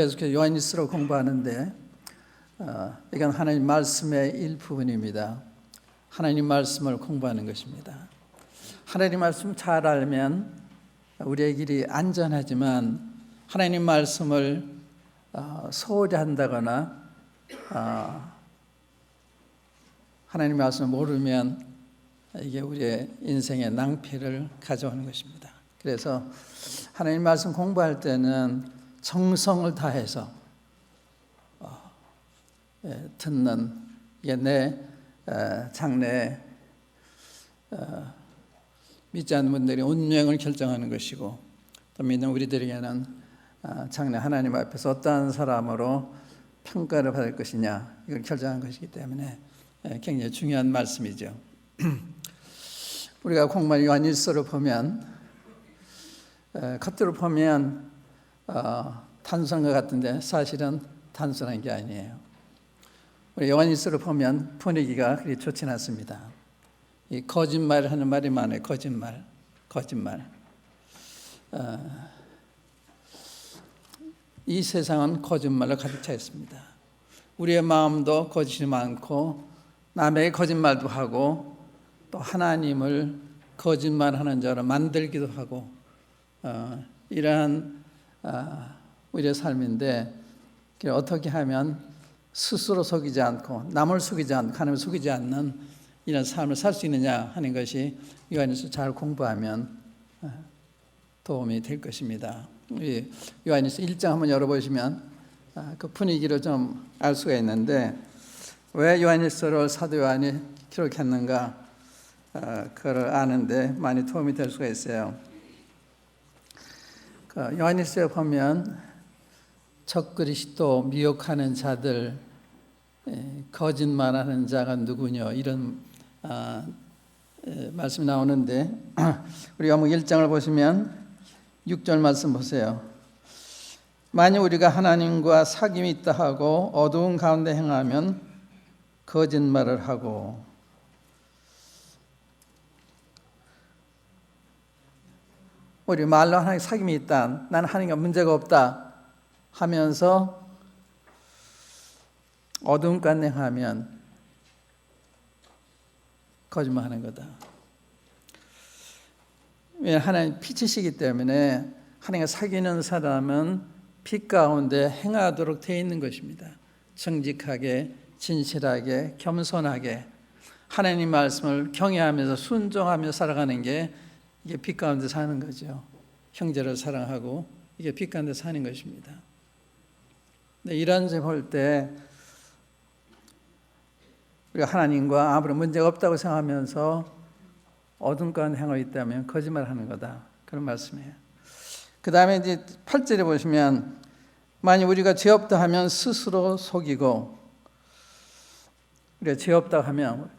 계속해서 요한일서를 공부하는데 이건 하나님 말씀의 일부분입니다. 하나님 말씀을 공부하는 것입니다. 하나님 말씀 잘 알면 우리의 길이 안전하지만 하나님 말씀을 소홀히 한다거나 하나님 말씀을 모르면 이게 우리의 인생의 낭패를 가져오는 것입니다. 그래서 하나님 말씀 공부할 때는 정성을 다해서 듣는 이게 내 장래에 믿지 않는 분들이 운명을 결정하는 것이고 또 믿는 우리들에게는 장래 하나님 앞에서 어떠한 사람으로 평가를 받을 것이냐 이걸 결정한 것이기 때문에 굉장히 중요한 말씀이죠. 우리가 공부한 요한일서를 보면 겉으로 보면 단순한 것 같은데 사실은 단순한 게 아니에요. 우리 요한일서를 보면 분위기가 그리 좋지는 않습니다. 이 거짓말을 하는 말이 많아요. 거짓말. 이 세상은 거짓말로 가득 차 있습니다. 우리의 마음도 거짓이 많고 남에게 거짓말도 하고 또 하나님을 거짓말하는 자로 만들기도 하고 이러한 우리의 삶인데 어떻게 하면 스스로 속이지 않고 남을 속이지 않고 하나님을 속이지 않는 이런 삶을 살 수 있느냐 하는 것이 요한일서 잘 공부하면 도움이 될 것입니다. 우리 요한일서 1장 한번 열어보시면 그 분위기를 좀 알 수가 있는데 왜 요한일서를 사도 요한이 기록했는가 그걸 아는데 많이 도움이 될 수가 있어요. 요한일서에 보면 적그리스도 미혹하는 자들 거짓말하는 자가 누구냐 이런 말씀이 나오는데 우리 요한복음 1장을 보시면 6절 말씀 보세요. 만일 우리가 하나님과 사귐이 있다 하고 어두운 가운데 행하면 거짓말을 하고 우리 말로 하나님 사귐이 있다 나는 하나님과 문제가 없다 하면서 어두운 가운데 행하면 거짓말하는 거다. 왜냐하면 하나님 빛이시기 때문에 하나님과 사귀는 사람은 빛 가운데 행하도록 되어 있는 것입니다. 정직하게, 진실하게, 겸손하게 하나님 말씀을 경외하면서 순종하며 살아가는 게 이게 빛 가운데 사는 거죠. 형제를 사랑하고 이게 빛 가운데 사는 것입니다. 근데 이런 점 볼 때 우리가 하나님과 아무런 문제가 없다고 생각하면서 어둠 가운데 행하고 있다면 거짓말하는 거다. 그런 말씀이에요. 그 다음에 이제 8절에 보시면 만약 우리가 죄 없다 하면 스스로 속이고 우리가 죄 없다 하면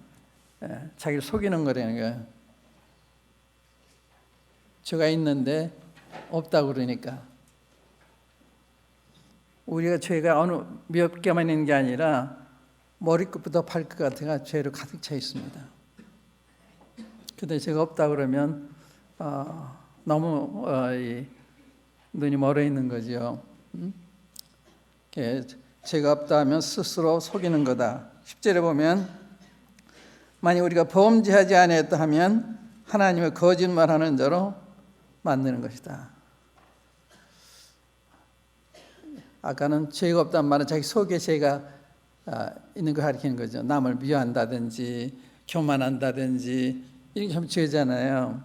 자기를 속이는 거라는 거예요. 죄가 있는데 없다고 그러니까 우리가 죄가 어느 몇 개만 있는 게 아니라 머리끝부터 발끝까지가 죄로 가득 차 있습니다. 근데 죄가 없다고 그러면 너무 눈이 멀어 있는 거죠. 죄가 없다 하면 스스로 속이는 거다. 10절에 보면 만약 우리가 범죄하지 아니했다 하면 하나님을 거짓말하는 자로 만드는 것이다. 아까는 죄가 없다는 말은 자기 속에 죄가 있는 걸 가리키는 거죠. 남을 미워한다든지 교만한다든지 이런 게 참 죄잖아요.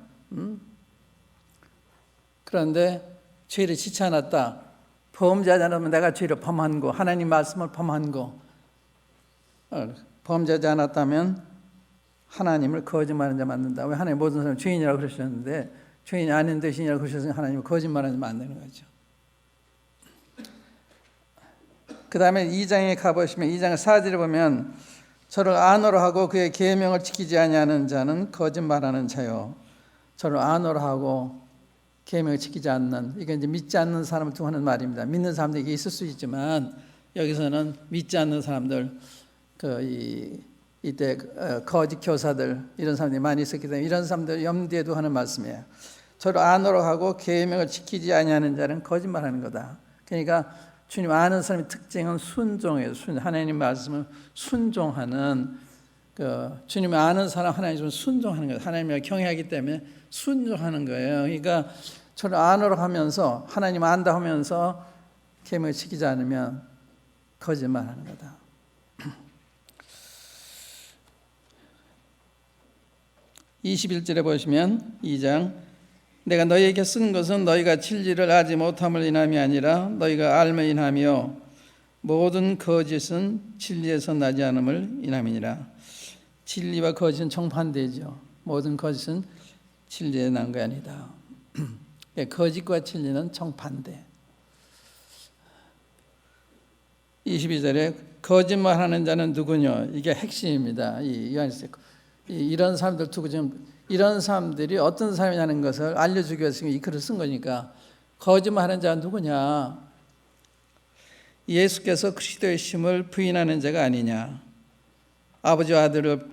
그런데 죄를 지지 않았다. 범죄하지 않으면 내가 죄를 범한 거, 하나님 말씀을 범한 거. 범죄하지 않았다면 하나님을 거짓말하는 자 만든다. 왜 하나님 모든 사람을 죄인이라고 그러셨는데 죄인이 아닌 대신이라고 그러셨으니 하나님을 거짓말하는 자 만드는 거죠. 그 다음에 2장에 가보시면 2장 4절에 보면 저를 안으로 하고 그의 계명을 지키지 아니하는 자는 거짓말하는 자요. 저를 안으로 하고 계명을 지키지 않는, 이게 이제 믿지 않는 사람을 두고 하는 말입니다. 믿는 사람들이 있을 수 있지만 여기서는 믿지 않는 사람들, 이때 거짓 교사들 이런 사람들이 많이 있었기 때문에 이런 사람들 염두에 두고 하는 말씀이에요. 저를 안으로 하고 계명을 지키지 아니하는 자는 거짓말하는 거다. 그러니까 주님 아는 사람의 특징은 순종이에요. 하나님 말씀을 순종하는, 주님 아는 사람 하나님을 순종하는 거예요. 하나님을 경외하기 때문에 순종하는 거예요. 그러니까 저를 안으로 하면서 하나님 안다 하면서 계명을 지키지 않으면 거짓말하는 거다. 21절에 보시면 2장, 내가 너희에게 쓴 것은 너희가 진리를 알지 못함을 인함이 아니라 너희가 알면 인하며 모든 거짓은 진리에서 나지 않음을 인함이니라. 진리와 거짓은 정반대죠. 모든 거짓은 진리에 난 게 아니다. 거짓과 진리는 정반대. 22절에 거짓말하는 자는 누구냐? 이게 핵심입니다. 이런 사람들 두고 지금 이런 사람들이 어떤 사람이냐는 것을 알려주기 위해서 이 글을 쓴 거니까, 거짓말하는 자는 누구냐? 예수께서 그리스도의 심을 부인하는 자가 아니냐? 아버지와 아들을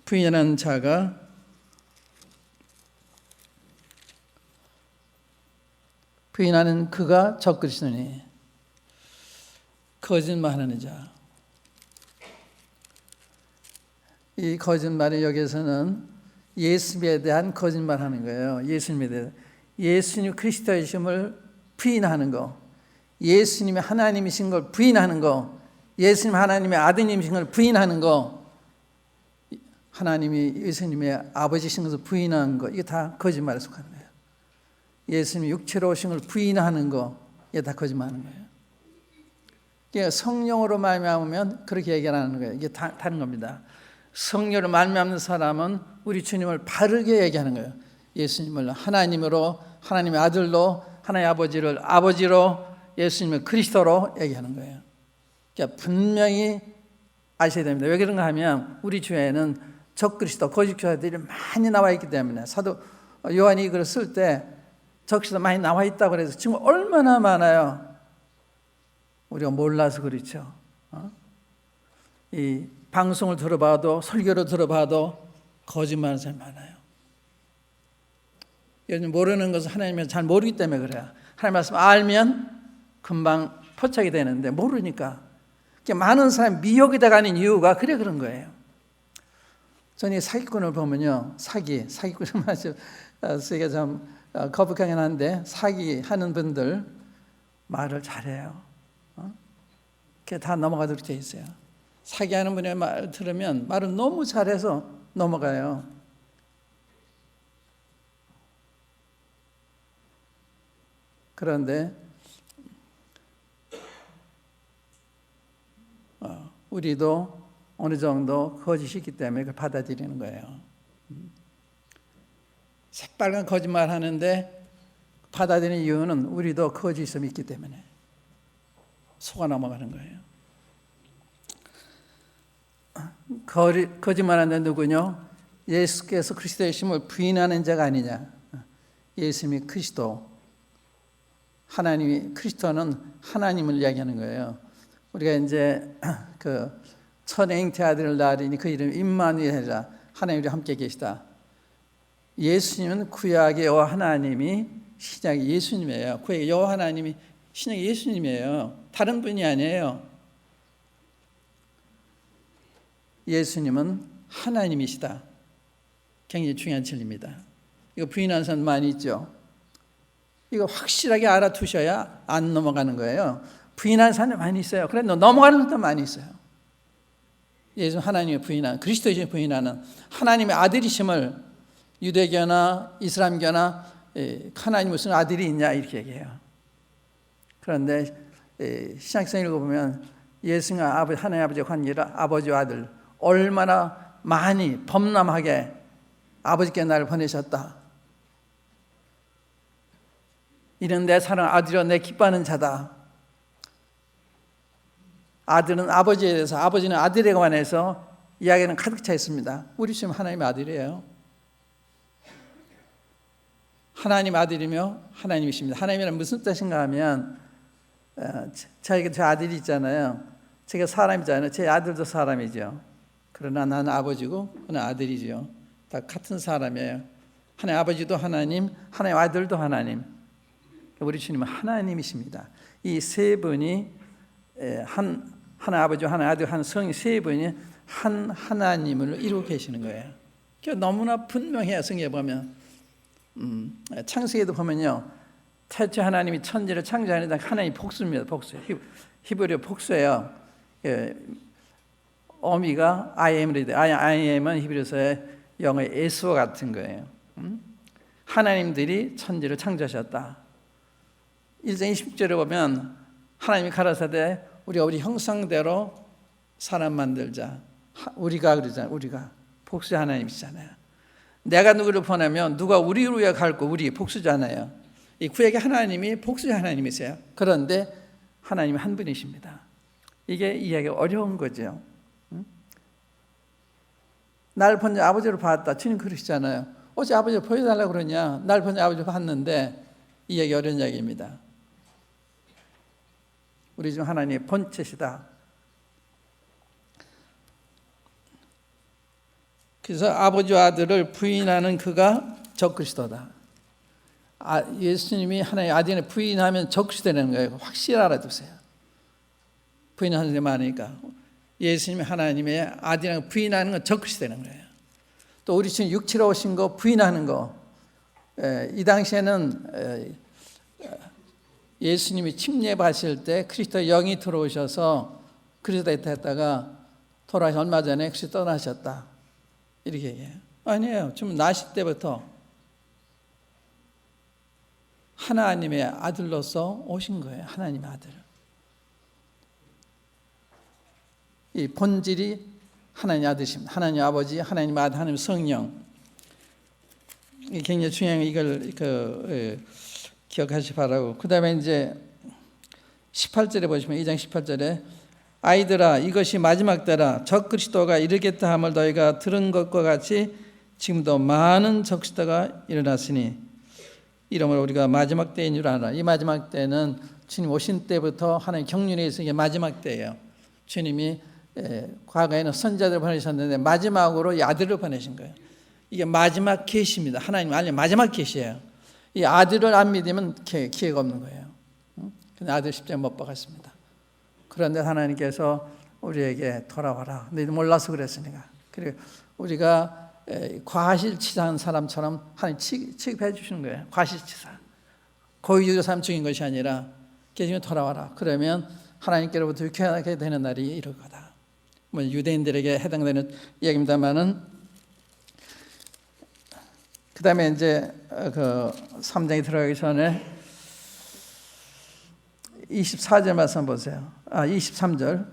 부인하는 자가 부인하는 그가 적그리스도니. 거짓말하는 자. 이 거짓말이 여기에서는 예수님에 대한 거짓말하는 거예요. 예수님에 대해 예수님 그리스도이심을 부인하는 거, 예수님이 하나님이신 걸 부인하는 거, 예수님 하나님의 아드님이신 걸 부인하는 거, 하나님이 예수님의 아버지신 것을 부인하는 거, 이게 다 거짓말에 속하는 거예요. 예수님이 육체로 오신 걸 부인하는 거, 이게 다 거짓말하는 거예요. 그러니까 성령으로 말미암으면 그렇게 얘기하는 거예요. 이게 다른 겁니다. 성령으로 말미암는 사람은 우리 주님을 바르게 얘기하는 거예요. 예수님을 하나님으로, 하나님의 아들로, 하나님의 아버지를 아버지로, 예수님을 그리스도로 얘기하는 거예요. 그러니까 분명히 아셔야 됩니다. 왜 그런가 하면 우리 주에는 적그리스도, 거짓교사들이 많이 나와 있기 때문에, 사도 요한이 이걸 쓸 때 적그리스도 많이 나와 있다고 해서 지금 얼마나 많아요. 우리가 몰라서 그렇죠. 이 방송을 들어봐도, 설교를 들어봐도 거짓말하는 사람이 많아요. 요즘 모르는 것은 하나님을 잘 모르기 때문에 그래요. 하나님 말씀 알면 금방 포착이 되는데 모르니까. 많은 사람이 미혹이 돼가는 이유가 그런 거예요. 저는 이 사기꾼을 보면요, 사기꾼을 아주 쓰기가 좀 거북하긴 한데, 사기하는 분들 말을 잘해요. 그게 다 넘어가도록 돼 있어요. 사기하는 분의 말 들으면 말을 너무 잘해서 넘어가요. 그런데 우리도 어느 정도 거짓이 있기 때문에 그걸 받아들이는 거예요. 새빨간 거짓말 하는데 받아들이는 이유는 우리도 거짓이 있기 때문에 속아 넘어가는 거예요. 거짓말하는 누구냐? 예수께서 그리스도의 심을 부인하는 자가 아니냐? 예수님이 그리스도, 하나님이, 그리스도는 하나님을 이야기하는 거예요. 우리가 이제 그 천의 잉태아들을 낳으리니 그 이름이 임마누엘이라, 하나님이 함께 계시다. 예수님은 구약의 여호와 하나님이 신약의 예수님이에요. 구약의 여호와 하나님이 신약의 예수님이에요. 다른 분이 아니에요. 예수님은 하나님이시다. 굉장히 중요한 진리입니다. 이거 부인하는 사람 많이 있죠. 이거 확실하게 알아두셔야 안 넘어가는 거예요. 부인하는 사람이 많이 있어요. 그런데 넘어가는 사람도 많이 있어요. 예수 하나님의 부인하는, 그리스도의 부인하는 하나님의 아들이심을 유대교나 이슬람교나 하나님 무슨 아들이 있냐 이렇게 얘기해요. 그런데 신약성을 읽어보면 예수님과 하나님 아버지의 관계라 아버지와 아들, 얼마나 많이 범람하게 아버지께 나를 보내셨다. 이는 내 사랑 아들이여 내 기뻐하는 자다. 아들은 아버지에 대해서, 아버지는 아들에 관해서 이야기는 가득 차 있습니다. 우리 지금 하나님의 아들이에요. 하나님 아들이며 하나님이십니다. 하나님이란 무슨 뜻인가 하면, 제 아들이 있잖아요. 제가 사람이잖아요. 제 아들도 사람이죠. 그러나 나는 아버지고 그는 아들이죠. 다 같은 사람이에요. 하나님 아버지도 하나님, 하나님 아들도 하나님. 우리 주님은 하나님이십니다. 이 세 분이 하나 아버지, 하나 아들, 한 성이 세 분이 한 하나님을 이루고 계시는 거예요. 너무나 분명해요. 성경에 보면 창세기에도 보면요, 태초 하나님이 천지를 창조하는데 하나님이 복수입니다. 복수. 히브리어 복수예요. 어미가 I am은 히브리어서의 영어의 예수와 같은 거예요. 하나님들이 천지를 창조하셨다. 1장 20절에 보면 하나님이 가라사대 우리가 우리 형상대로 사람 만들자. 우리가 그러잖아요. 우리가 복수 하나님이시잖아요. 내가 누구를 보내면 누가 우리를 위해 갈고 우리 복수잖아요. 이 구약의 하나님이 복수 하나님이세요. 그런데 하나님은 한 분이십니다. 이게 이해하기 어려운 거죠. 날 본 아버지를 봤다. 주님 그러시잖아요. 어제 아버지를 보여달라고 그러냐. 날 본 아버지를 봤는데 이해하기 어려운 이야기입니다. 우리 중 하나님의 본체시다. 그래서 아버지와 아들을 부인하는 그가 적그리스도다. 예수님이 하나님의 아들을 부인하면 적그리스도라는 거예요. 확실히 알아두세요. 부인하는 데 많으니까. 예수님이 하나님의 아들이라는 부인하는 건 적그리스도라는 거예요. 또 우리 지금 육체로 오신 거 부인하는 거. 이 당시에는 예수님이 침례받으실 때 그리스도 영이 들어오셔서 그리스도에 했다가 돌아가시 얼마 전에 그리스도 떠나셨다. 이렇게 얘기해요. 아니에요. 지금 나실 때부터 하나님의 아들로서 오신 거예요. 하나님의 아들. 이 본질이 하나님 아들이십니다. 하나님 아버지, 하나님 아들, 하나님 성령. 이 굉장히 중요한 이걸 기억하시 바라고. 그 다음에 이제 18절에 보시면 2장 18절에 아이들아 이것이 마지막 때라 적그리스도가 이르겠다 함을 너희가 들은 것과 같이 지금도 많은 적그리스도가 일어났으니 이러므로 우리가 마지막 때인 줄 알아. 이 마지막 때는 주님 오신 때부터 하나님 경륜에 있어 이게 마지막 때예요. 주님이 과거에는 선자들을 보내셨는데 마지막으로 이 아들을 보내신 거예요. 이게 마지막 계시입니다. 하나님 아니 마지막 계시예요. 이 아들을 안 믿으면 기회가 없는 거예요. 근데 아들 십자가에 못 박았습니다. 그런데 하나님께서 우리에게 돌아와라. 너희들 몰라서 그랬으니까. 그리고 우리가 과실치사한 사람처럼 하나님 취급해 주시는 거예요. 과실치사. 고의적으로 사람 죽인 것이 아니라 계시면 돌아와라. 그러면 하나님께로부터 유쾌하게 되는 날이 이럴 거다. 뭐 유대인들에게 해당되는 이야기입니다만은 그 다음에 이제 그 3장에 들어가기 전에 24절 말씀 보세요. 23절.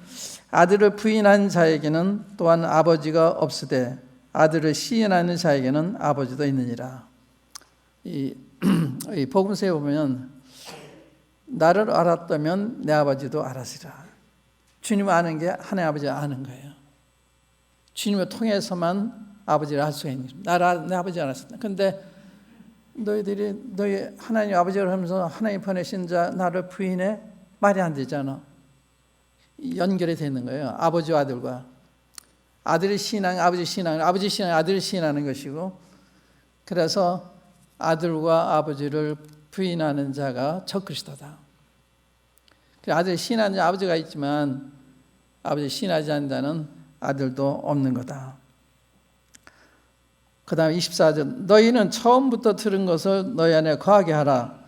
아들을 부인한 자에게는 또한 아버지가 없으되 아들을 시인하는 자에게는 아버지도 있느니라. 이 복음서에 보면 나를 알았다면 내 아버지도 알았으리라. 주님을 아는 게 하나님 아버지를 아는 거예요. 주님을 통해서만 아버지를 알 수가 있는 거예요. 내 아버지를 알았어. 근데 너희 하나님 아버지를 하면서 하나님 보내신 자 나를 부인해? 말이 안 되잖아. 연결이 되는 거예요. 아버지와 아들과. 아들을 시인하는 아버지 시인하는 아버지 시인하는 아들을 시인하는 것이고 그래서 아들과 아버지를 부인하는 자가 적그리스도다. 아들 시인하는 자 아버지가 있지만 아버지 시인하지 않는 자는 아들도 없는 거다. 그 다음 24절. 너희는 처음부터 들은 것을 너희 안에 거하게 하라.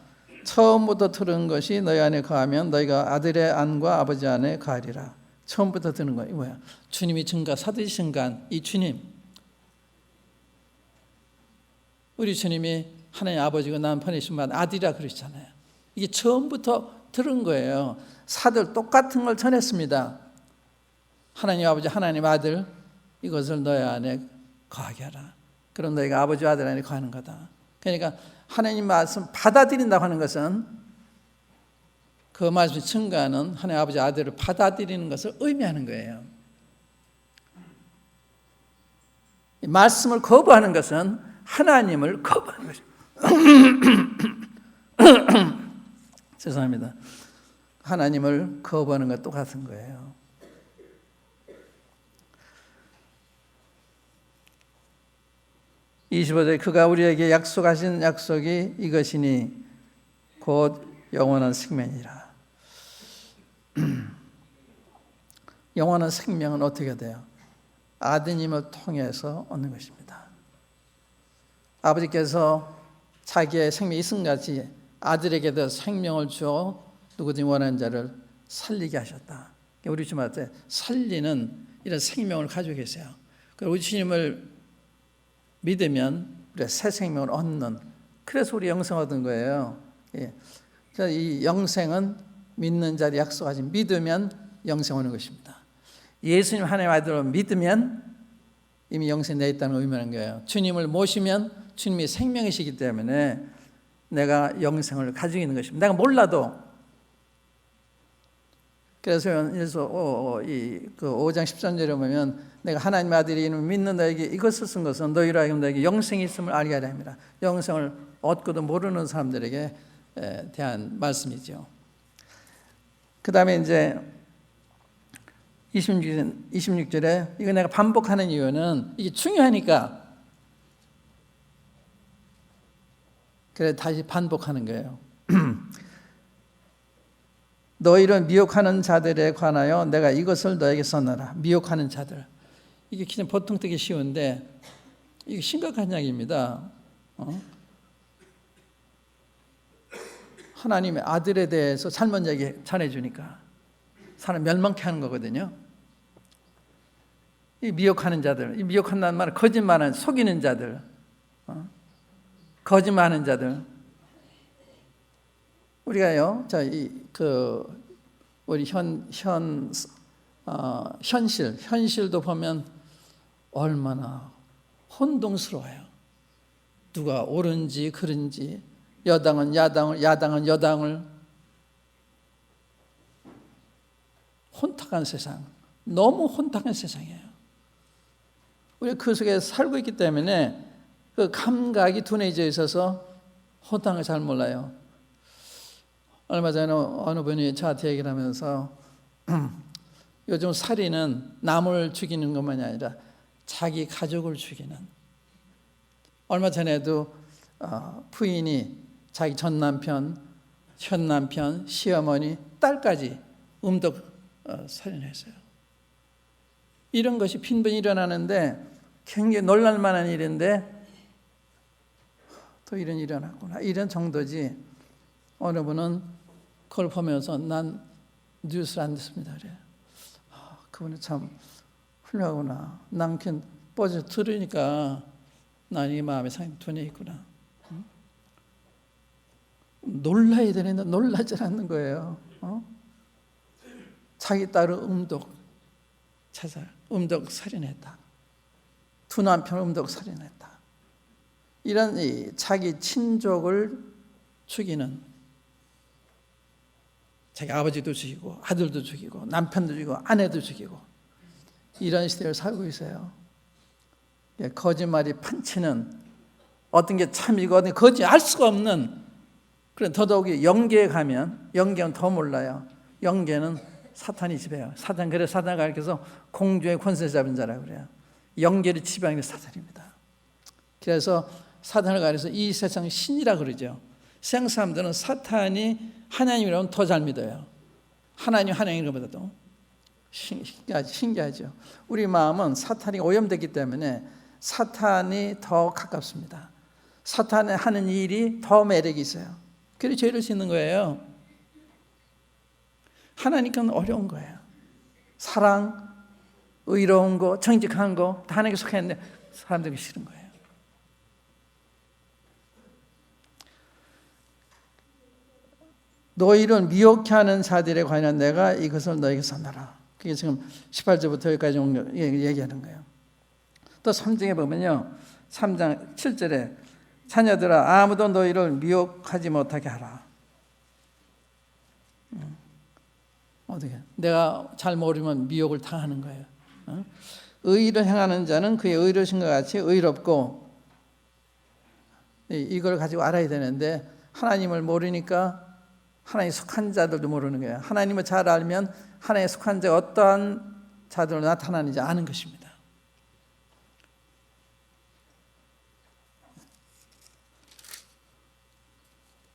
처음부터 들은 것이 너희 안에 거하면 너희가 아들의 안과 아버지 안에 거하리라. 처음부터 듣는 거야. 뭐야? 주님이 증거, 사도시 증거한 이 주님. 우리 주님이 하나님 아버지고 난 보내신 바 아들이라 그러시잖아요. 이게 처음부터 들은 거예요. 사들 똑같은 걸 전했습니다. 하나님 아버지, 하나님 아들 이것을 너희 안에 거하게 하라. 그럼 너희가 아버지 아들 안에 거하는 거다. 그러니까 하나님 말씀 받아들인다고 하는 것은 그 말씀 증거하는 하나님 아버지 아들을 받아들이는 것을 의미하는 거예요. 이 말씀을 거부하는 것은 하나님을 거부하는 것입니다. 죄송합니다. 하나님을 거부하는 것 똑같은 거예요. (25절) 그가 우리에게 약속하신 약속이 이것이니 곧 영원한 생명이라. 영원한 생명은 어떻게 돼요? 아드님을 통해서 얻는 것입니다. 아버지께서 자기의 생명이 이승같이 아들에게도 생명을 주어 누구든지 원하는 자를 살리게 하셨다. 우리 주님한테 살리는 이런 생명을 가지고 계세요. 우리 주님을 믿으면 우리가 새 생명을 얻는, 그래서 우리 영생 얻은 거예요. 그래서 이 영생은 믿는 자를 약속하지, 믿으면 영생 오는 것입니다. 예수님 하나님의 아들을 믿으면 이미 영생 내 있다는 의미하는 거예요. 주님을 모시면 주님이 생명이시기 때문에 내가 영생을 가지고 있는 것입니다. 내가 몰라도. 그래서 5장 13절에 보면 내가 하나님의 아들이 믿는 너에게 이것을 쓴 것은 너희로 하여금 너에게 영생이 있음을 알게 하려 합니다. 영생을 얻고도 모르는 사람들에게 대한 말씀이죠. 그 다음에 이제 26절에 이거 내가 반복하는 이유는 이게 중요하니까 그래 다시 반복하는 거예요. 너희를 미혹하는 자들에 관하여 내가 이것을 너에게 써놔라. 미혹하는 자들. 이게 그냥 보통 되게 쉬운데 이게 심각한 이야기입니다. 하나님의 아들에 대해서 잘못 얘기 전해주니까 사람 멸망케 하는 거거든요. 이 미혹하는 자들, 이 미혹한다는 말은 거짓말하는, 속이는 자들, 거짓말하는 자들. 우리가요, 우리 현실도 보면 얼마나 혼동스러워요. 누가 옳은지 그른지, 여당은 야당을, 야당은 여당을, 혼탁한 세상, 너무 혼탁한 세상이에요. 우리가 그 속에 살고 있기 때문에 그 감각이 둔해져 있어서 혼탁한 걸 잘 몰라요. 얼마 전에 어느 분이 저한테 얘기를 하면서 요즘 살인은 남을 죽이는 것만이 아니라 자기 가족을 죽이는, 얼마 전에도 부인이 자기 전 남편, 현 남편, 시어머니, 딸까지 음독 살인했어요. 이런 것이 빈번히 일어나는데 굉장히 놀랄만한 일인데 또 이런 일이 일어났구나, 이런 정도지. 어느 분은 그걸 보면서 난 뉴스를 안 듣습니다 그래. 그분이 참 훌륭하구나. 난 그냥 뻗어서 들으니까 난 이 마음에 상당히 둔해 있구나. 놀라야 되는데 놀라지 않는 거예요. 자기 딸을 음독 살인했다. 두 남편을 음독 살인했다. 이런 자기 친족을 죽이는, 자기 아버지도 죽이고 아들도 죽이고 남편도 죽이고 아내도 죽이고, 이런 시대를 살고 있어요. 거짓말이 판치는, 어떤 게 참이고 어떤 게 거짓, 알 수가 없는. 그래, 더더욱이 영계에 가면, 영계는 더 몰라요. 영계는 사탄이 지배해요. 그래서 사탄을 가리켜서 공중의 권세 잡은 자라고 그래요. 영계를 지배하는 게 사탄입니다. 그래서 사탄을 가리켜서 이 세상 신이라 그러죠. 세상 사람들은 사탄이 하나님이라면 더 잘 믿어요. 하나님인 것보다도. 신기하죠. 우리 마음은 사탄이 오염됐기 때문에 사탄이 더 가깝습니다. 사탄이 하는 일이 더 매력이 있어요. 그래서 죄를 짓는 거예요. 하나님께는 어려운 거예요. 사랑, 의로운 거, 정직한 거 다 하나님께 속했는데 사람들이 싫은 거예요. 너희를 미혹해 하는 자들에 관한 내가 이것을 너에게 써놔라. 그게 지금 18절부터 여기까지 얘기하는 거예요. 또 3장에 보면요, 3장 7절에 자녀들아 아무도 너희를 미혹하지 못하게 하라. 어떻게? 내가 잘 모르면 미혹을 당하는 거예요. 의를 행하는 자는 그의 의로우신 것 같이 의롭고, 이걸 가지고 알아야 되는데 하나님을 모르니까 하나님 속한 자들도 모르는 거예요. 하나님을 잘 알면 하나님의 속한 자가 어떠한 자들로 나타나는지 아는 것입니다.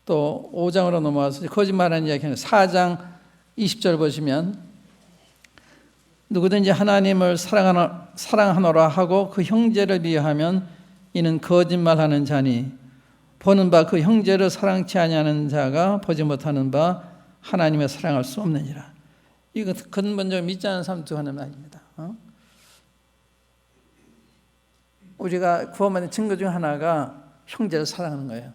또 5장으로 넘어와서 거짓말하는 이야기는 4장 20절 보시면 누구든지 하나님을 사랑하노라 하고 그 형제를 미워하면 이는 거짓말하는 자니 보는 바 그 형제를 사랑치 아니하는 자가 보지 못하는 바 하나님을 사랑할 수 없느니라. 이거 근본적으로 믿지 않는 사람도 하는 말입니다. 우리가 구원받는 증거 중 하나가 형제를 사랑하는 거예요.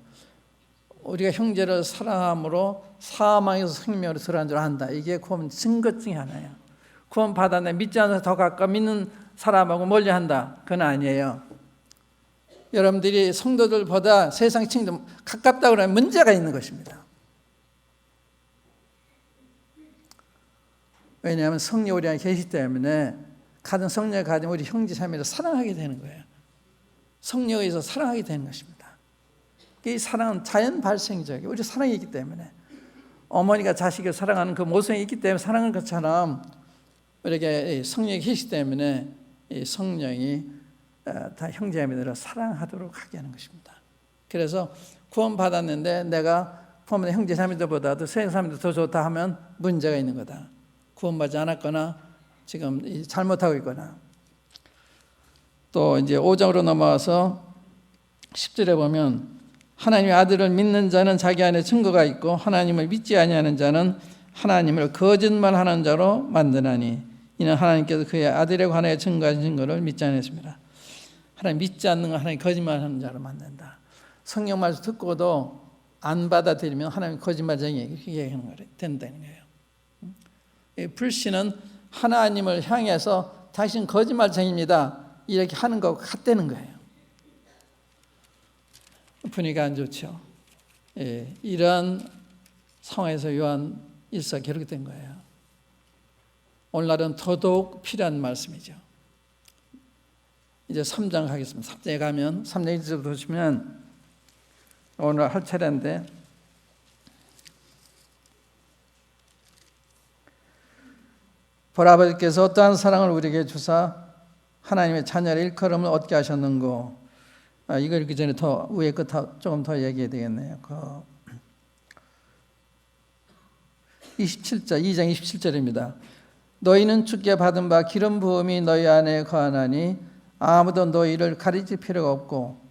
우리가 형제를 사랑함으로 사망에서 생명으로 들어간 줄 안다. 이게 구원 증거 중에 하나예요. 구원 받았네 믿지 않아서 더 가까워 믿는 사람하고 멀리한다. 그건 아니에요. 여러분들이 성도들보다 세상 친구들 가깝다고 하면 문제가 있는 것입니다. 왜냐하면 성령 우리 안에 계시기 때문에 가진 성령을 가진 우리 형제 자매를 사랑하게 되는 거예요. 성령에 의해서 사랑하게 되는 것입니다. 이 사랑은 자연 발생이죠. 우리 사랑이 있기 때문에 어머니가 자식을 사랑하는 그 모성이 있기 때문에 사랑하는 것처럼 우리에게 성령이 계시기 때문에 이 성령이 다 형제자매들을 사랑하도록 하게 하는 것입니다. 그래서 구원받았는데 내가 구원받은 형제자매들보다도 세상 사람들 더 좋다 하면 문제가 있는 거다. 구원받지 않았거나 지금 잘못하고 있거나. 또 이제 5장으로 넘어와서 10절에 보면 하나님의 아들을 믿는 자는 자기 안에 증거가 있고 하나님을 믿지 아니하는 자는 하나님을 거짓말하는 자로 만드나니 이는 하나님께서 그의 아들에 관하여 증거하신 증거를 믿지 않았습니다. 하나님 믿지 않는 걸 하나님 거짓말하는 자로 만든다. 성경 말씀 듣고도 안 받아들이면 하나님 거짓말쟁이 이렇게 얘기하는 거예요. 된다는 거예요. 불신은 하나님을 향해서 당신 거짓말쟁이입니다. 이렇게 하는 거 같다는 거예요. 분위기가 안 좋죠. 이러한 상황에서 요한 일서 기록이 된 거예요. 오늘날은 더더욱 필요한 말씀이죠. 이제 3장 가겠습니다. 3장에 가면 3장 1절부터 보시면 오늘 할 차례인데 보라 아버지께서 어떠한 사랑을 우리에게 주사 하나님의 자녀를 일컬음을 얻게 하셨는고. 이거 읽기 전에 더 위에 거 조금 더 얘기해야 되겠네요. 27절 2장 27절입니다. 너희는 주께 받은 바 기름 부음이 너희 안에 거하나니 아무도 너희를 가르칠 필요가 없고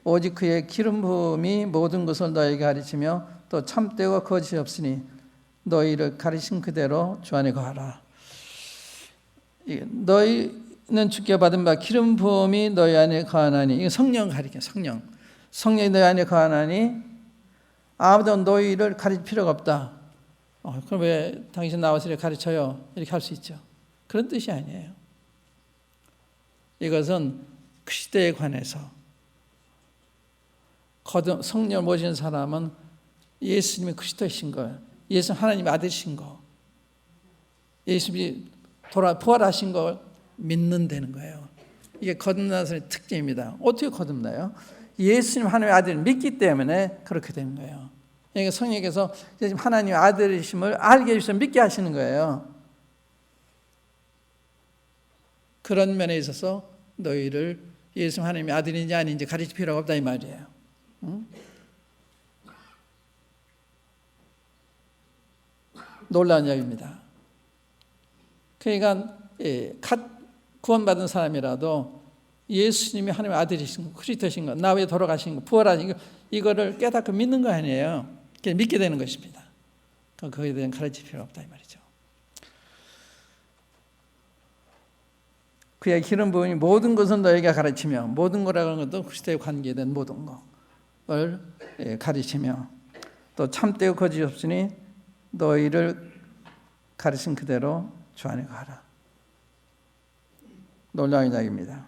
오직 그의 기름 부음이 모든 것을 너희에게 가르치며 또 참되고 거짓이 없으니 너희를 가르친 그대로 주 안에 거하라. 너희는 주께 받은 바 기름 부음이 너희 안에 거하나니 이거 성령 가리켜. 성령이 너희 안에 거하나니 아무도 너희를 가르칠 필요가 없다. 그럼 왜 당신 나와서 이렇게 가르쳐요? 이렇게 할 수 있죠. 그런 뜻이 아니에요. 이것은 그 시대에 관해서 성령을 모시는 사람은 예수님이 그리스도이신 거, 예수 하나님의 아들이신 거, 예수님이 부활하신 걸 믿는다는 거예요. 이게 거듭난 사람의 특징입니다. 어떻게 거듭나요? 예수님 하나님의 아들을 믿기 때문에 그렇게 되는 거예요. 그러니까 성령께서 하나님의 아들이심을 알게 해주셔서 믿게 하시는 거예요. 그런 면에 있어서 너희를 예수 하나님의 아들인지 아닌지 가르칠 필요가 없다 이 말이에요. 응? 놀라운 이야기입니다. 그러니까 구원받은 사람이라도 예수님이 하나님의 아들이신 거, 그리스도신 거, 나 위에 돌아가신 거, 부활하신 거 이거를 깨닫고 믿는 거 아니에요. 그냥 믿게 되는 것입니다. 거기에 대한 가르칠 필요가 없다 이 말이죠. 그의 기름 부음이 모든 것은 너에게 가르치며 모든 거라고 하는 것도 그리스도에 관계된 모든 것을 가르치며 또 참되고 거짓이 없으니 너희를 가르친 그대로 주 안에 가라. 놀라운 이야기입니다.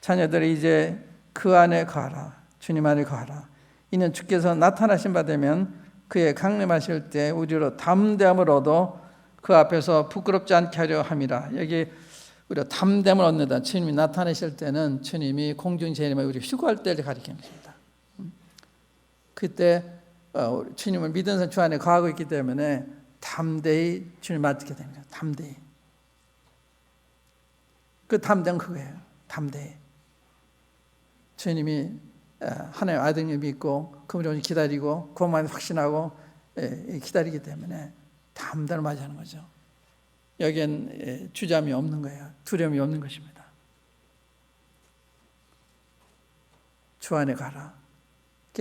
자녀들이 이제 그 안에 가라. 주님 안에 가라. 이는 주께서 나타나신 바 되면 그의 강림하실 때 우리로 담대함을 얻어 그 앞에서 부끄럽지 않게 하려 함이라. 여기 우리가 담대함을 얻는다. 주님이 나타나실 때는 주님이 공중재림에 우리 휴거할 때를 가리키는 것입니다. 그때 주님을 믿은 사람 주 안에 거하고 있기 때문에 담대히 주님 맞게 됩니다. 담대히. 그 담대는 그거예요. 담대히. 주님이 하나님의 아들을 믿고 그분을 기다리고 그것만 확신하고 기다리기 때문에 담대를 맞이하는 거죠. 여기엔 주저함이 없는 거예요. 두려움이 없는 것입니다. 주 안에 가라.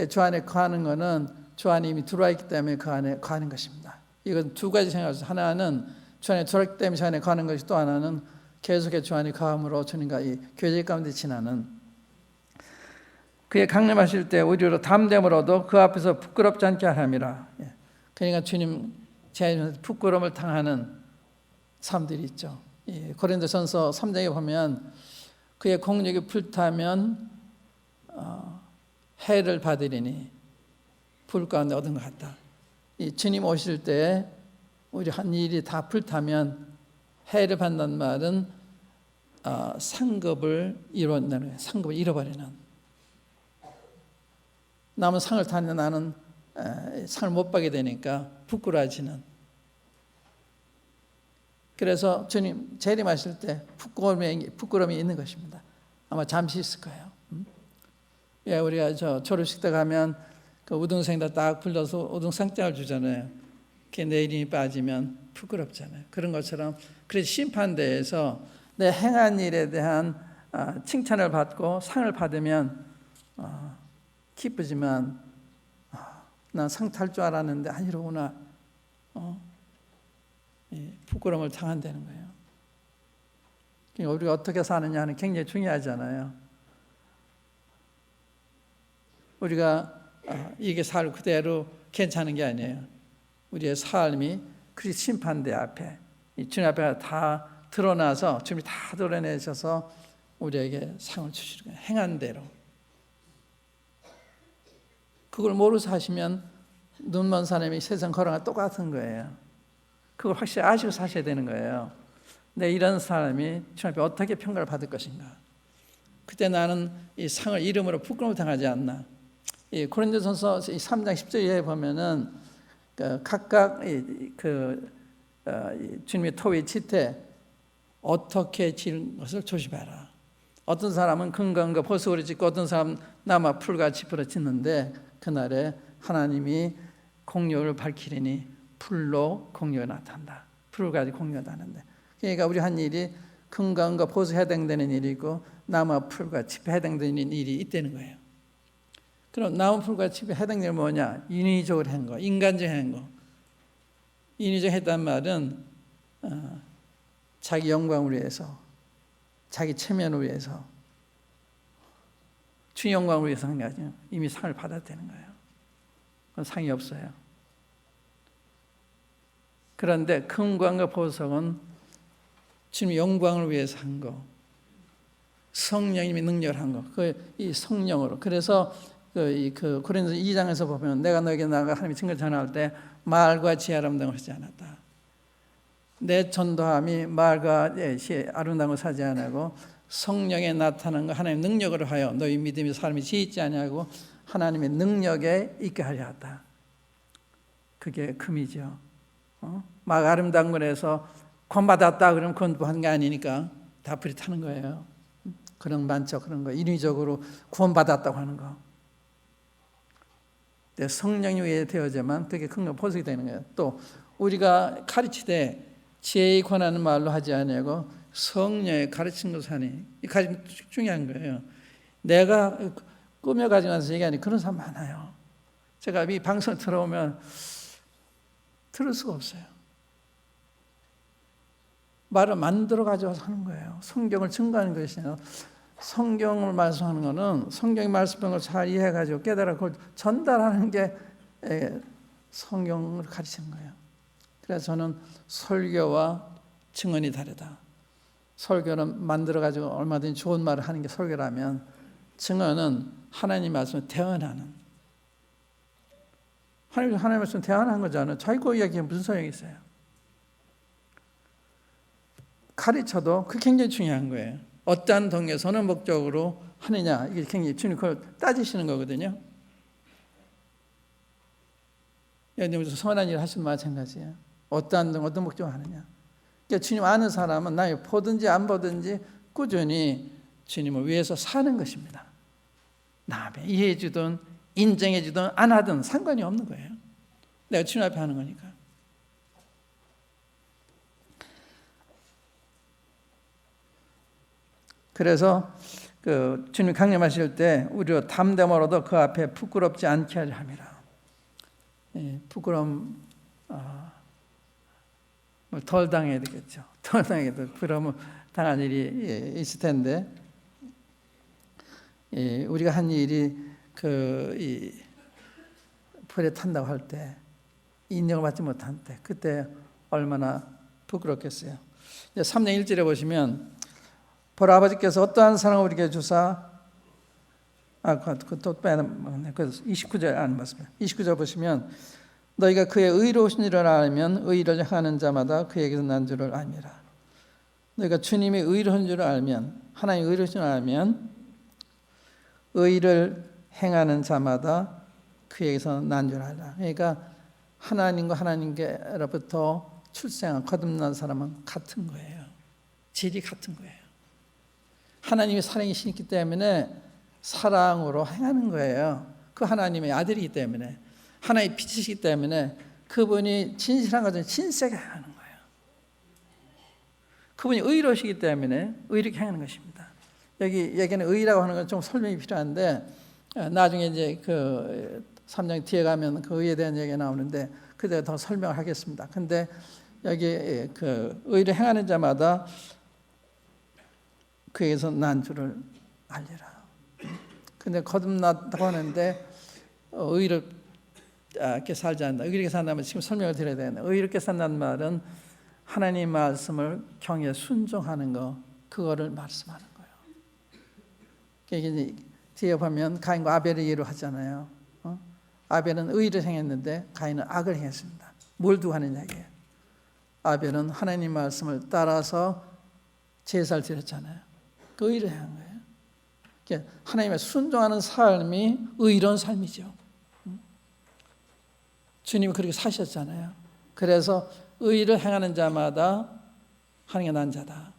주 안에 거하는 것은 주 안에 이미 들어와 있기 때문에 그 안에 거하는 것입니다. 이건 두 가지 생각이죠. 하나는 주 안에 들어와 있기 때문에 주 안에 거하는 것이, 또 하나는 계속해 주 안에 거함으로 주님과 이 교제 가운데 지나는, 그의 강림하실 때 우리로 담됨으로도 그 앞에서 부끄럽지 않게 하람이라. 그러니까 주님 제한에서 부끄러움을 당하는 사람들이 있죠. 고린도전서 3장에 보면 그의 공력이 불타면 해를 받으리니 불 가운데 얻은 것 같다. 이 주님 오실 때 우리 한 일이 다 불타면 해를 받는 말은 상급을 이룬다는 거예요. 상급을 잃어버리는. 남은 상을 타는데 나는 상을 못 받게 되니까 부끄러워지는. 그래서 주님 재림하실 때 부끄러움이 있는 것입니다. 아마 잠시 있을 거예요. 우리가 졸업식 때 가면 그 우등생들 딱 불러서 우등상장을 주잖아요. 그게 내 이름이 빠지면 부끄럽잖아요. 그런 것처럼 그래서 심판대에서 내 행한 일에 대한 칭찬을 받고 상을 받으면 기쁘지만 난 상 탈 줄 알았는데 아니로구나. 부끄러움을 당한다는 거예요. 그러니까 우리가 어떻게 사느냐는 굉장히 중요하잖아요. 우리가 이게 살 그대로 괜찮은 게 아니에요. 우리의 삶이 그리스도 심판대 앞에, 주님 앞에 다 드러나서 주님이 다 드러내셔서 우리에게 상을 주시는 거예요. 행한 대로. 그걸 모르고 사시면 눈먼 사람이 세상 걸어가 똑같은 거예요. 그걸 확실히 아시고 사셔야 되는 거예요. 근데 이런 사람이 주님 앞에 어떻게 평가를 받을 것인가? 그때 나는 이 상을 이름으로 부끄러움을 당하지 않나? 고린도전서 3장 10절에 보면은 각각 주님의 토의 지태 어떻게 지은 것을 조심해라. 어떤 사람은 금강과 보석으로 짓고 어떤 사람은 나무 풀과 짚으로 짓는데 그날에 하나님이 공력을 밝히리니 풀로 공력이 나타난다. 풀을 가지고 공력이 나타난다. 그러니까 우리 한 일이 금강과 보석에 해당되는 일이고 나무 풀과 짚에 해당되는 일이 있다는 거예요. 그럼 나무 풀과 짚에 해당되는 뭐냐? 인위적으로 한 거, 인간적으로 한 거. 인위적으로 했단 말은 자기 영광을 위해서, 자기 체면을 위해서, 주 영광을 위해서 한 게 아니에요. 이미 상을 받았다는 거예요. 그건 상이 없어요. 그런데 금광과 보석은 주님의 영광을 위해서 한 거, 성령님이 능력을 한 거, 이 성령으로. 그래서 고린도서 2장에서 보면 내가 너에게 나아가 하나님의 증거를 전할 때 말과 지혜 아름다운 걸 하지 않았다. 내 전도함이 말과 지혜 아름다운 걸 하지 않고 성령에 나타나는 거 하나님의 능력으로 하여 너희 믿음이 사람이 지있지 아니하고 하나님의 능력에 있게 하려 했다. 그게 금이죠. 막 아름다운 걸 해서 권받았다 그러면 권부한 게 아니니까 다 불이 타는 거예요. 그런 많죠. 그런 거 인위적으로 구원받았다고 하는 거. 성령이 위에 되어야만 그게 큰 보석이 되는 거예요. 또 우리가 가르치되 지혜의 권하는 말로 하지 아니하고 성령의 가르친 것을 하니 이 가장 중요한 거예요. 내가 꾸며 가지고 나서 얘기하니 그런 사람 많아요. 제가 이 방송 들어오면 들을 수가 없어요. 말을 만들어 가져와서 하는 거예요. 성경을 증거하는 것이 아니라 성경을 말씀하는 것은 성경이 말씀하는 걸 잘 이해해가지고 깨달아 그걸 전달하는 게 성경을 가르치는 거예요. 그래서 저는 설교와 증언이 다르다. 설교는 만들어가지고 얼마든지 좋은 말을 하는 게 설교라면 증언은 하나님 말씀을 대언하는. 하나님 말씀을 대언하는 거잖아요. 자기 거 이야기하면 무슨 소용이 있어요. 가르쳐도 그게 굉장히 중요한 거예요. 어떠한 동기에서 어느 목적으로 하느냐 이게 굉장히 주님 그걸 따지시는 거거든요. 여러분 선한 일을 하시면 마찬가지예요. 어떤 목적으로 하느냐. 그러니까 주님 아는 사람은 나이 보든지 안 보든지 꾸준히 주님을 위해서 사는 것입니다. 남의 이해해 주든 인정해 주든 안 하든 상관이 없는 거예요. 내가 주님 앞에 하는 거니까. 그래서 그 주님 강림하실 때 우리로 담대함으로도 그 앞에 부끄럽지 않게 하려 함이라. 부끄러움 덜 당해야 되겠죠. 덜 당해도 부끄러움 당할 일이 있을 텐데, 우리가 한 일이 이 불에 탄다고 할 때 인정을 받지 못할 때 그때 얼마나 부끄럽겠어요. 3장 1절에 보시면 보라 아버지께서 어떠한 사랑을 우리에게 주사 또 빼는 29절 안 맞습니다. 29절 보시면 너희가 그의 의로우신 줄을 알면 의를 행하는 자마다 그에게서 난 줄을 알미라. 너희가 주님이 의로운 줄을 알면, 하나님이 의로우신 줄을 알면 의를 행하는 자마다 그에게서 난 줄 알라. 그러니까 하나님과 하나님께로부터 출생한 거듭난 사람은 같은 거예요. 질이 같은 거예요. 하나님이 사랑이시기 때문에 사랑으로 행하는 거예요. 그 하나님의 아들이기 때문에, 하나님의 빛이시기 때문에 그분이 진실한 것은 진실하게 행하는 거예요. 그분이 의로우시기 때문에 의롭게 행하는 것입니다. 여기 얘기는 의라고 하는 건 좀 설명이 필요한데, 나중에 이제 그 3장 뒤에 가면 그 의에 대한 얘기가 나오는데 그때 더 설명을 하겠습니다. 근데 여기 그 의를 행하는 자마다 그에게서 난 줄을 알리라. 근데 거듭났다고 하는데 의롭게 살지 않는다. 의롭게 산다면 지금 설명을 드려야 되는데, 의롭게 산다는 말은 하나님 말씀을 경외 순종하는 거, 그거를 말씀하는 거예요. 이게 뒤에 보면 가인과 아벨의 예로 하잖아요. 아벨은 의를 행했는데 가인은 악을 행했습니다. 뭘 두고 하는 얘기예요? 아벨은 하나님 말씀을 따라서 제사를 드렸잖아요. 그 의를 행한 거예요. 그러니까 하나님의 순종하는 삶이 의로운 삶이죠. 주님이 그렇게 사셨잖아요. 그래서 의를 행하는 자마다 하나님께 난 자다.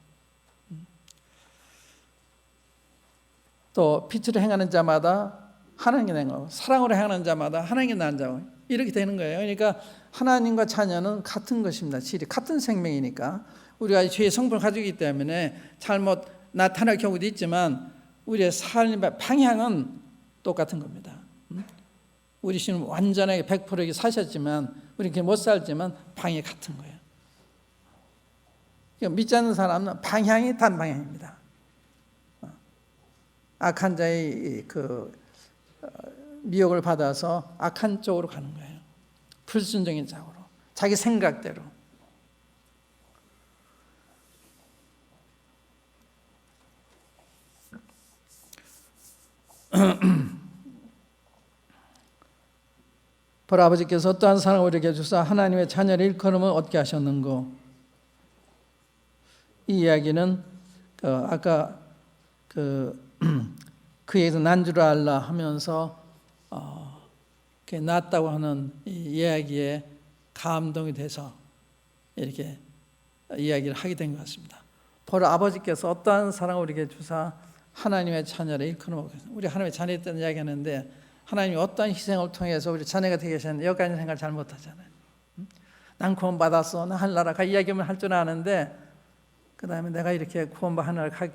또 빛으로 행하는 자마다 하나님께 난 거고, 사랑으로 행하는 자마다 하나님께 난 자고, 이렇게 되는 거예요. 그러니까 하나님과 자녀는 같은 것입니다. 질이 같은 생명이니까. 우리가 죄의 성분을 가지고 있기 때문에 잘못 나타날 경우도 있지만 우리의 삶의 방향은 똑같은 겁니다. 우리 주님 완전하게 100% 사셨지만 우리 그렇게 못 살지만 방향이 같은 거예요. 그러니까 믿지 않는 사람은 방향이 단 방향입니다. 악한 자의 미혹을 받아서 악한 쪽으로 가는 거예요. 불순종의 쪽으로, 자기 생각대로. 보라 아버지께서 어떠한 사랑을 우리에게 주사 하나님의 자녀를 일컬음을 얻게 하셨는고, 이 이야기는 아까 그에게서 난 줄 알라 하면서 그게 낫다고 하는 이 이야기에 감동이 돼서 이렇게 이야기를 하게 된 것 같습니다. 보라 아버지께서 어떠한 사랑을 우리에게 주사 하나님의 자녀를 일컬음을 얻게 하셨습니다. 우리 하나님의 자녀였다는 이야기하는데 하나님이 어떠한 희생을 통해서 우리 자녀가 되게 하셨는데 여기까지 생각을 잘 못하잖아요. 난 구원받았어, 나 하늘나라 가 이야기만 할 줄 아는데 그 다음에 내가 이렇게 구원받은 하늘나라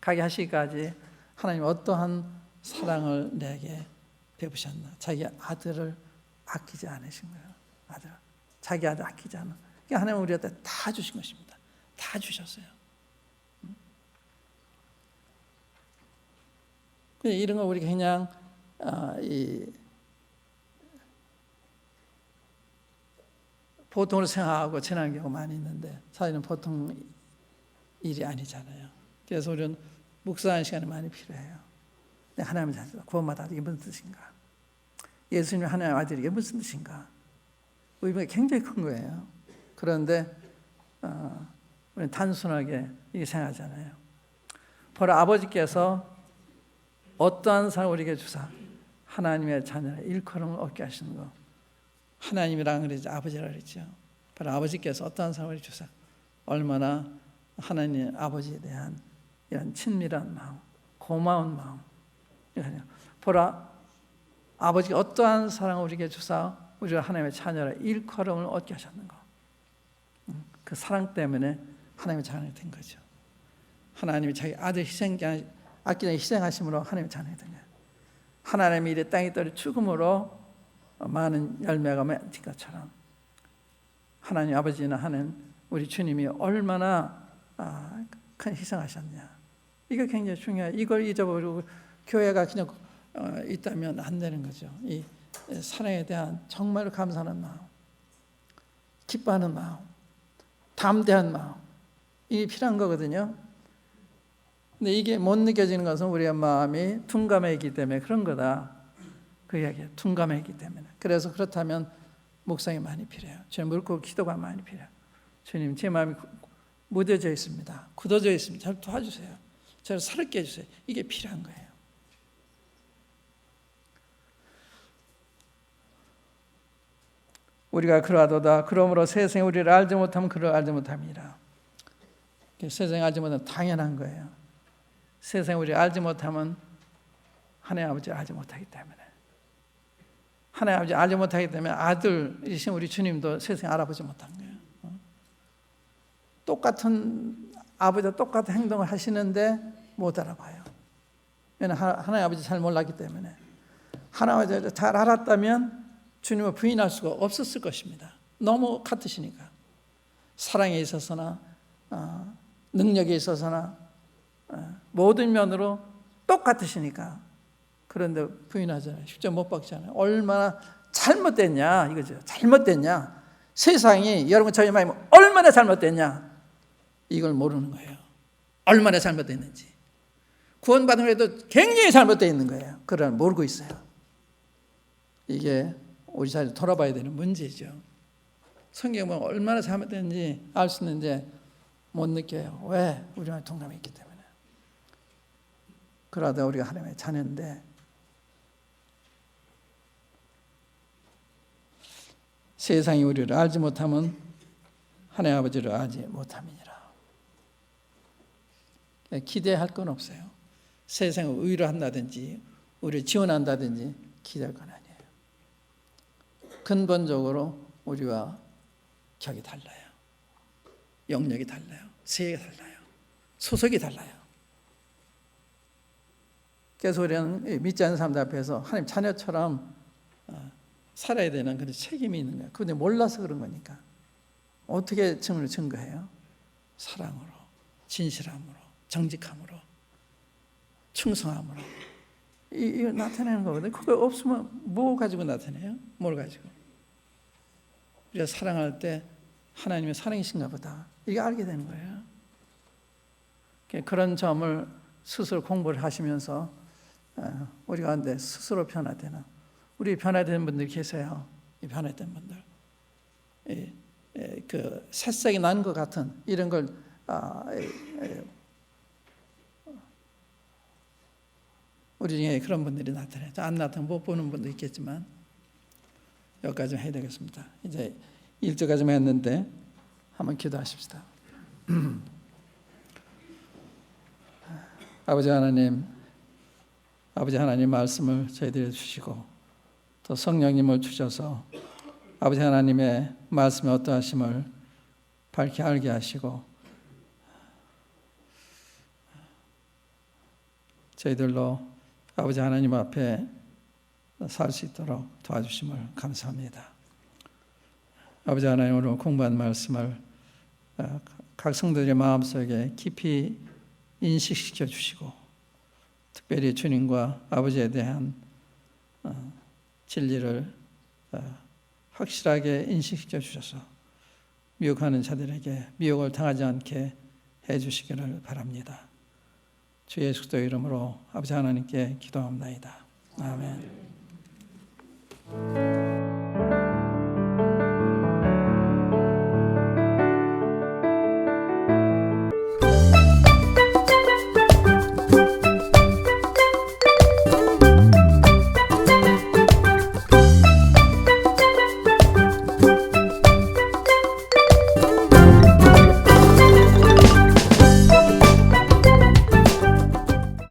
가게 하시기까지 하나님 어떠한 사랑을 내게 베푸셨나. 자기 아들을 아끼지 않으신 거예요. 자기 아들 아끼지 않은. 그러니까 하나님은 우리한테 다 주신 것입니다. 다 주셨어요. 이런 거 우리가 그냥 보통으로 생각하고 지나는 경우가 많이 있는데 사실은 보통 일이 아니잖아요. 그래서 우리는 묵상하는 시간이 많이 필요해요. 하나님의 자녀다, 구원받아, 이게 무슨 뜻인가? 예수님이 하나님의 아들이 이게 무슨 뜻인가? 의미가 굉장히 큰 거예요. 그런데 우리는 단순하게 이렇게 생각하잖아요. 보라 아버지께서 어떠한 사랑을 우리에게 주사 하나님의 자녀를 일컬음을 얻게 하시는 거. 하나님이랑 그러지 아버지라 그랬죠. 보라 아버지께서 어떠한 사랑을 주사 얼마나 하나님 아버지에 대한 이런 친밀한 마음, 고마운 마음. 보라 아버지가 어떠한 사랑을 우리에게 주사 우리가 하나님의 자녀라 일컬음을 얻게 하셨는가. 그 사랑 때문에 하나님의 자녀가 된 거죠. 하나님이 자기 아들 아끼는 희생하심으로 하나님의 자녀가 된 거예요. 하나님이 이래 땅에 떨어 죽음으로 많은 열매가 맺은 것처럼 하나님 아버지는 하는 우리 주님이 얼마나 큰 희생하셨냐. 이거 굉장히 중요해요. 이걸 잊어버리고 교회가 그냥 있다면 안 되는 거죠. 이 사랑에 대한 정말 감사하는 마음, 기뻐하는 마음, 담대한 마음, 이게 필요한 거거든요. 근데 이게 못 느껴지는 것은 우리의 마음이 둔감해 있기 때문에 그런 거다. 그 이야기예요. 둔감해 있기 때문에. 그래서 그렇다면 묵상이 많이 필요해요. 주님 묻고 기도가 많이 필요해요. 주님, 제 마음이 무뎌져 있습니다. 굳어져 있습니다. 저를 도와주세요. 저를 살게 해주세요. 이게 필요한 거예요. 우리가 그러하도다. 그러므로 세상에 우리를 알지 못하면 그를 알지 못함이라. 세상에 알지 못하면 당연한 거예요. 세상에 우리를 알지 못하면 하나님 아버지를 알지 못하기 때문에. 하나님 아버지 알지 못하기 때문에 아들이신 우리 주님도 세상에 알아보지 못한 거예요. 똑같은 아버지와 똑같은 행동을 하시는데 못 알아봐요. 왜냐하면 하나님 아버지 잘 몰랐기 때문에. 하나님 아버지를 잘 알았다면 주님을 부인할 수가 없었을 것입니다. 너무 같으시니까. 사랑에 있어서나 능력에 있어서나 모든 면으로 똑같으시니까. 그런데 부인하잖아요. 십자가 못 박잖아요. 얼마나 잘못됐냐 이거죠. 잘못됐냐. 세상이 여러분 저희 마음이 얼마나 잘못됐냐 이걸 모르는 거예요. 얼마나 잘못됐는지. 구원받은 후에도 굉장히 잘못되어 있는 거예요. 그러나 모르고 있어요. 이게 우리 자리를 돌아봐야 되는 문제죠. 성경에 보면 얼마나 잘못됐는지 알 수 있는데 못 느껴요. 왜? 우리가 동감이 있기 때문에. 그러다 우리가 하나님의 자녀인데 세상이 우리를 알지 못하면 하나님 아버지를 알지 못함이니라. 기대할 건 없어요. 세상을 위로한다든지 우리를 지원한다든지 기대할 건 아니에요. 근본적으로 우리와 격이 달라요. 영역이 달라요. 세계가 달라요. 소속이 달라요. 그래서 우리는 믿지 않는 사람들 앞에서 하나님 자녀처럼 살아야 되는 그런 책임이 있는 거예요. 그런데 몰라서 그런 거니까. 어떻게 증거해요? 사랑으로, 진실함으로, 정직함으로, 충성함으로. 이거 나타내는 거거든요. 그거 없으면 뭐 가지고 나타내요? 뭘 가지고? 우리가 사랑할 때 하나님의 사랑이신가 보다. 이게 알게 되는 거예요. 그런 점을 스스로 공부를 하시면서 우리 가운데 스스로 변화되는 우리 변화된 분들 계세요. 이 변화된 분들. 그 새싹이 난 것 같은 이런 걸 우리 중에 그런 분들이 나타나요. 안 나타나면 못 보는 분도 있겠지만 여기까지 해야 되겠습니다. 이제 1절까지만 했는데 한번 기도하십시다. 아버지 하나님 말씀을 저희들에게 주시고 또 성령님을 주셔서 아버지 하나님의 말씀의 어떠하심을 밝히 알게 하시고 저희들로 아버지 하나님 앞에 살 수 있도록 도와주심을 감사합니다. 아버지 하나님 오늘 공부한 말씀을 각 성도들의 마음속에 깊이 인식시켜 주시고 특별히 주님과 아버지에 대한 진리를 확실하게 인식시켜 주셔서 미혹하는 자들에게 미혹을 당하지 않게 해 주시기를 바랍니다. 주 예수 그리스도의 이름으로 아버지 하나님께 기도합니다. 아멘.